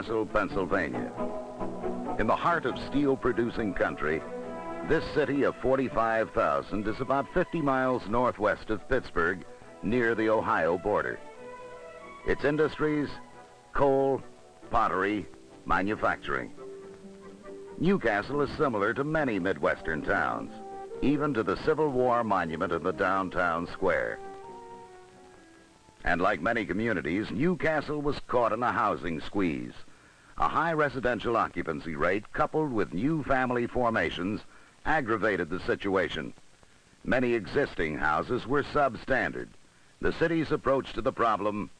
Newcastle, Pennsylvania. In the heart of steel-producing country, this city of 45,000 is about 50 miles northwest of Pittsburgh, near the Ohio border. Its industries: coal, pottery, manufacturing. Newcastle is similar to many Midwestern towns, even to the Civil War monument in the downtown square. And like many communities, Newcastle was caught in a housing squeeze. A high residential occupancy rate coupled with new family formations aggravated the situation. Many existing houses were substandard. The city's approach to the problem: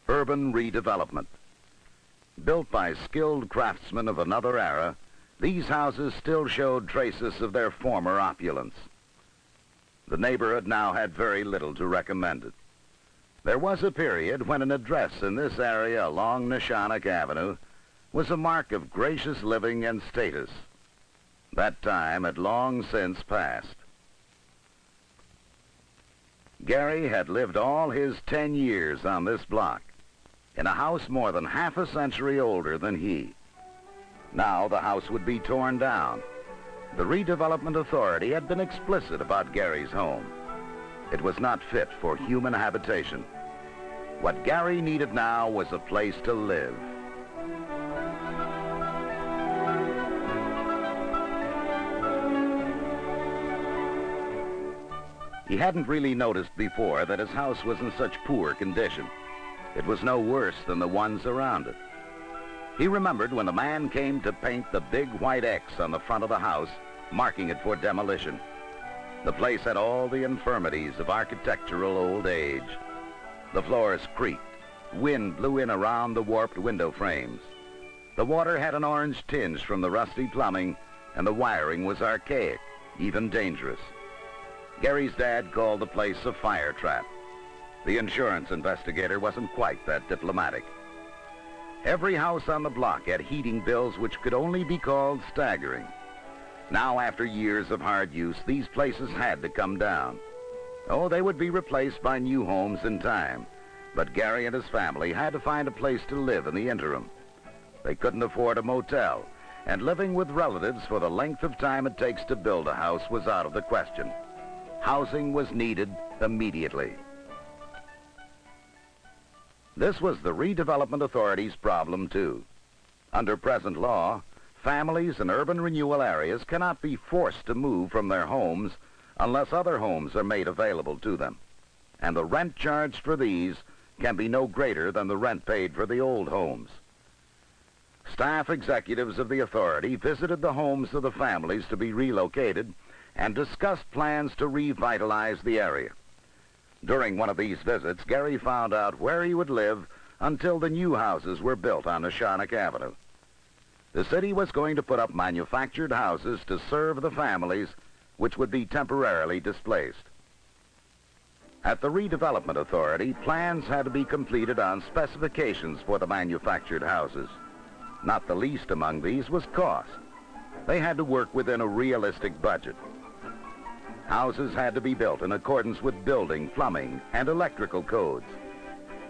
urban redevelopment. Built by skilled craftsmen of another era, these houses still showed traces of their former opulence. The neighborhood now had very little to recommend it. There was a period when an address in this area along Neshannock Avenue was a mark of gracious living and status. That time had long since passed. Gary had lived all his 10 years on this block, in a house more than half a century older than he. Now the house would be torn down. The Redevelopment Authority had been explicit about Gary's home. It was not fit for human habitation. What Gary needed now was a place to live. He hadn't really noticed before that his house was in such poor condition. It was no worse than the ones around it. He remembered when the man came to paint the big white X on the front of the house, marking it for demolition. The place had all the infirmities of architectural old age. The floors creaked. Wind blew in around the warped window frames. The water had an orange tinge from the rusty plumbing, and the wiring was archaic, even dangerous. Gary's dad called the place a fire trap. The insurance investigator wasn't quite that diplomatic. Every house on the block had heating bills which could only be called staggering. Now, after years of hard use, these places had to come down. Oh, they would be replaced by new homes in time, but Gary and his family had to find a place to live in the interim. They couldn't afford a motel, and living with relatives for the length of time it takes to build a house was out of the question. Housing was needed immediately. This was the Redevelopment Authority's problem, too. Under present law, families in urban renewal areas cannot be forced to move from their homes unless other homes are made available to them. And the rent charged for these can be no greater than the rent paid for the old homes. Staff executives of the authority visited the homes of the families to be relocated and discussed plans to revitalize the area. During one of these visits, Gary found out where he would live until the new houses were built on Neshannock Avenue. The city was going to put up manufactured houses to serve the families which would be temporarily displaced. At the Redevelopment Authority, plans had to be completed on specifications for the manufactured houses. Not the least among these was cost. They had to work within a realistic budget. Houses had to be built in accordance with building, plumbing, and electrical codes.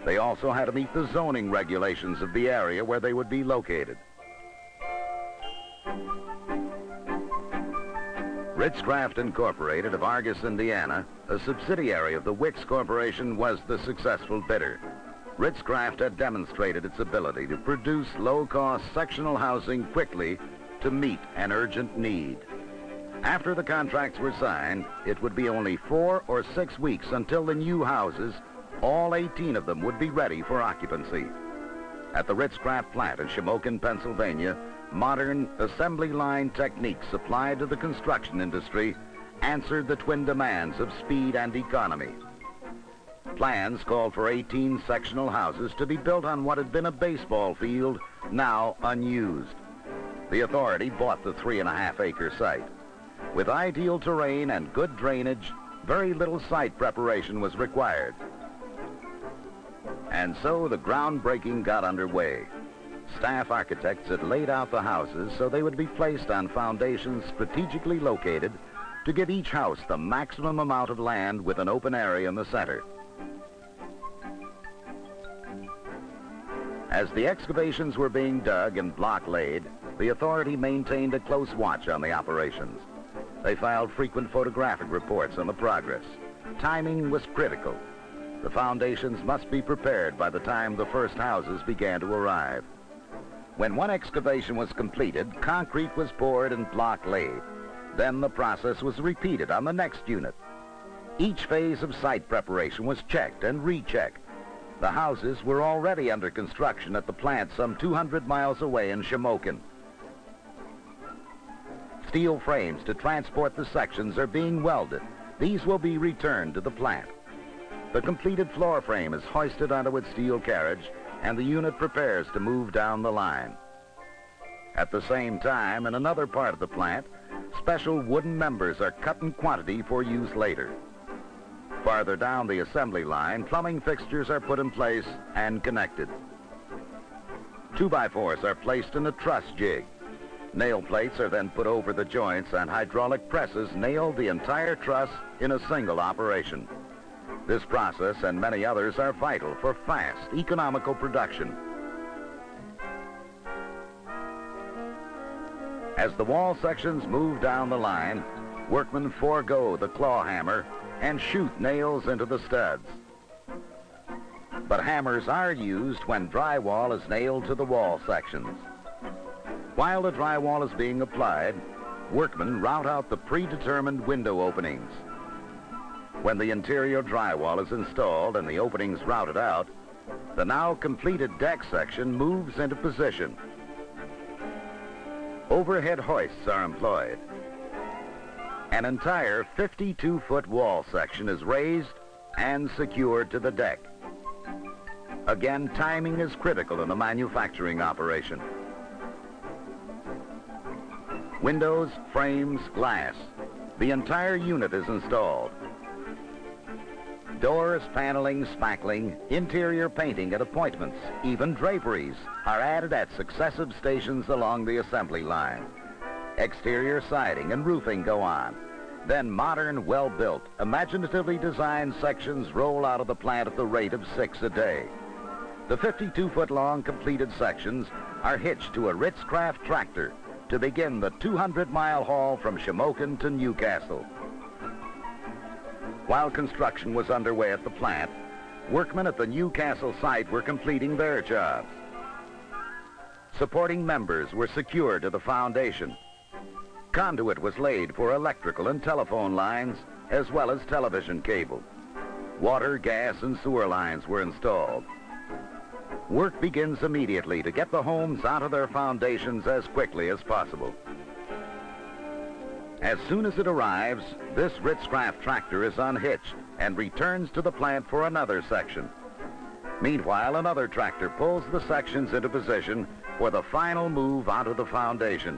They also had to meet the zoning regulations of the area where they would be located. Ritzcraft Incorporated of Argus, Indiana, a subsidiary of the Wicks Corporation, was the successful bidder. Ritzcraft had demonstrated its ability to produce low-cost sectional housing quickly to meet an urgent need. After the contracts were signed, it would be only 4 or 6 weeks until the new houses, all 18 of them, would be ready for occupancy. At the Ritzcraft plant in Shamokin, Pennsylvania, modern assembly line techniques applied to the construction industry answered the twin demands of speed and economy. Plans called for 18 sectional houses to be built on what had been a baseball field, now unused. The authority bought the 3.5-acre site. With ideal terrain and good drainage, very little site preparation was required. And so the groundbreaking got underway. Staff architects had laid out the houses so they would be placed on foundations strategically located to give each house the maximum amount of land with an open area in the center. As the excavations were being dug and block laid, the authority maintained a close watch on the operations. They filed frequent photographic reports on the progress. Timing was critical. The foundations must be prepared by the time the first houses began to arrive. When one excavation was completed, concrete was poured and block laid. Then the process was repeated on the next unit. Each phase of site preparation was checked and rechecked. The houses were already under construction at the plant some 200 miles away in Shamokin. Steel frames to transport the sections are being welded. These will be returned to the plant. The completed floor frame is hoisted onto its steel carriage, and the unit prepares to move down the line. At the same time, in another part of the plant, special wooden members are cut in quantity for use later. Farther down the assembly line, plumbing fixtures are put in place and connected. 2x4s are placed in a truss jig. Nail plates are then put over the joints, and hydraulic presses nail the entire truss in a single operation. This process and many others are vital for fast, economical production. As the wall sections move down the line, workmen forego the claw hammer and shoot nails into the studs. But hammers are used when drywall is nailed to the wall sections. While the drywall is being applied, workmen route out the predetermined window openings. When the interior drywall is installed and the openings routed out, the now completed deck section moves into position. Overhead hoists are employed. An entire 52-foot wall section is raised and secured to the deck. Again, timing is critical in a manufacturing operation. Windows, frames, glass. The entire unit is installed. Doors, paneling, spackling, interior painting and appointments, even draperies, are added at successive stations along the assembly line. Exterior siding and roofing go on. Then modern, well-built, imaginatively designed sections roll out of the plant at the rate of 6 a day. The 52-foot-long completed sections are hitched to a Ritz-Craft tractor to begin the 200-mile haul from Shamokin to Newcastle. While construction was underway at the plant, workmen at the Newcastle site were completing their jobs. Supporting members were secured to the foundation. Conduit was laid for electrical and telephone lines, as well as television cable. Water, gas, and sewer lines were installed. Work begins immediately to get the homes onto their foundations as quickly as possible. As soon as it arrives, this Ritz-Craft tractor is unhitched and returns to the plant for another section. Meanwhile, another tractor pulls the sections into position for the final move onto the foundation.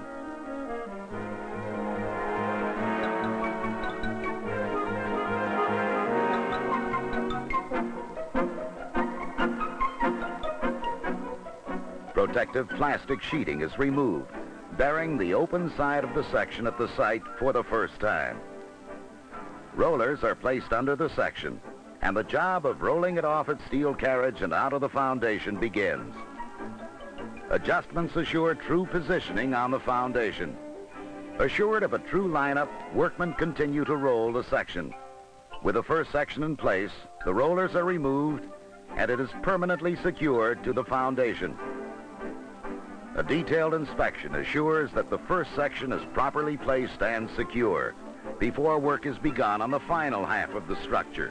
Protective plastic sheeting is removed, bearing the open side of the section at the site for the first time. Rollers are placed under the section, and the job of rolling it off its steel carriage and out of the foundation begins. Adjustments assure true positioning on the foundation. Assured of a true lineup, workmen continue to roll the section. With the first section in place, the rollers are removed, and it is permanently secured to the foundation. A detailed inspection assures that the first section is properly placed and secure before work is begun on the final half of the structure.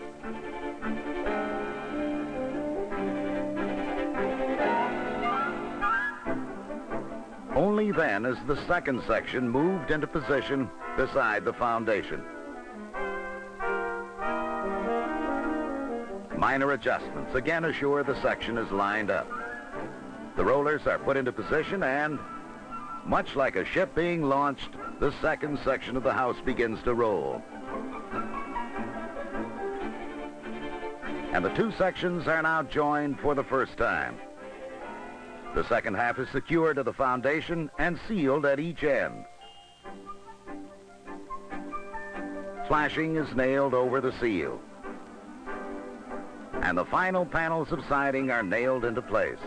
Only then is the second section moved into position beside the foundation. Minor adjustments again assure the section is lined up. The rollers are put into position and, much like a ship being launched, the second section of the house begins to roll. And the two sections are now joined for the first time. The second half is secured to the foundation and sealed at each end. Flashing is nailed over the seal. And the final panels of siding are nailed into place.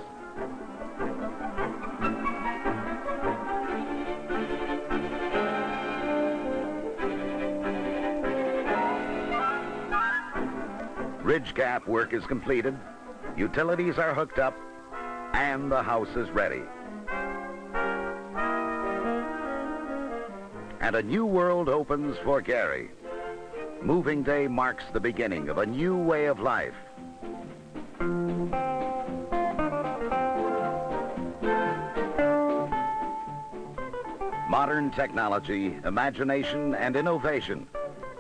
Ridge cap work is completed, utilities are hooked up, and the house is ready. And a new world opens for Gary. Moving day marks the beginning of a new way of life. Modern technology, imagination, and innovation,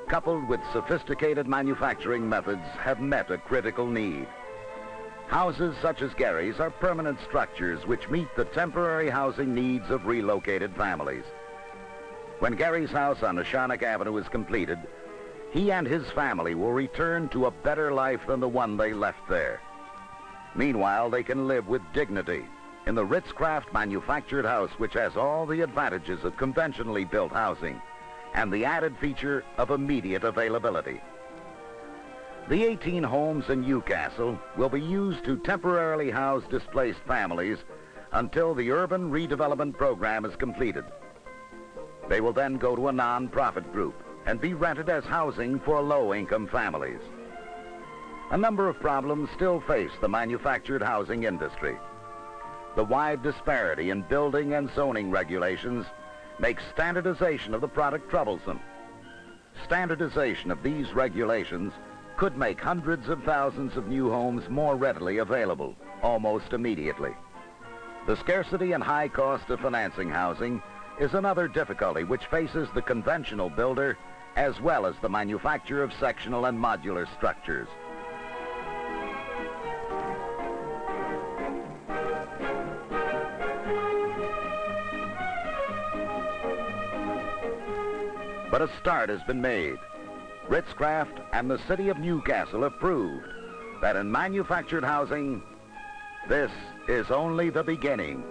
coupled with sophisticated manufacturing methods, have met a critical need. Houses such as Gary's are permanent structures which meet the temporary housing needs of relocated families. When Gary's house on Neshannock Avenue is completed, he and his family will return to a better life than the one they left there. Meanwhile, they can live with dignity in the Ritz-Craft manufactured house, which has all the advantages of conventionally built housing and the added feature of immediate availability. The 18 homes in Newcastle will be used to temporarily house displaced families until the urban redevelopment program is completed. They will then go to a non-profit group and be rented as housing for low-income families. A number of problems still face the manufactured housing industry. The wide disparity in building and zoning regulations makes standardization of the product troublesome. Standardization of these regulations could make hundreds of thousands of new homes more readily available, almost immediately. The scarcity and high cost of financing housing is another difficulty which faces the conventional builder as well as the manufacturer of sectional and modular structures. But a start has been made. Ritz-Craft and the City of Newcastle have proved that in manufactured housing, this is only the beginning.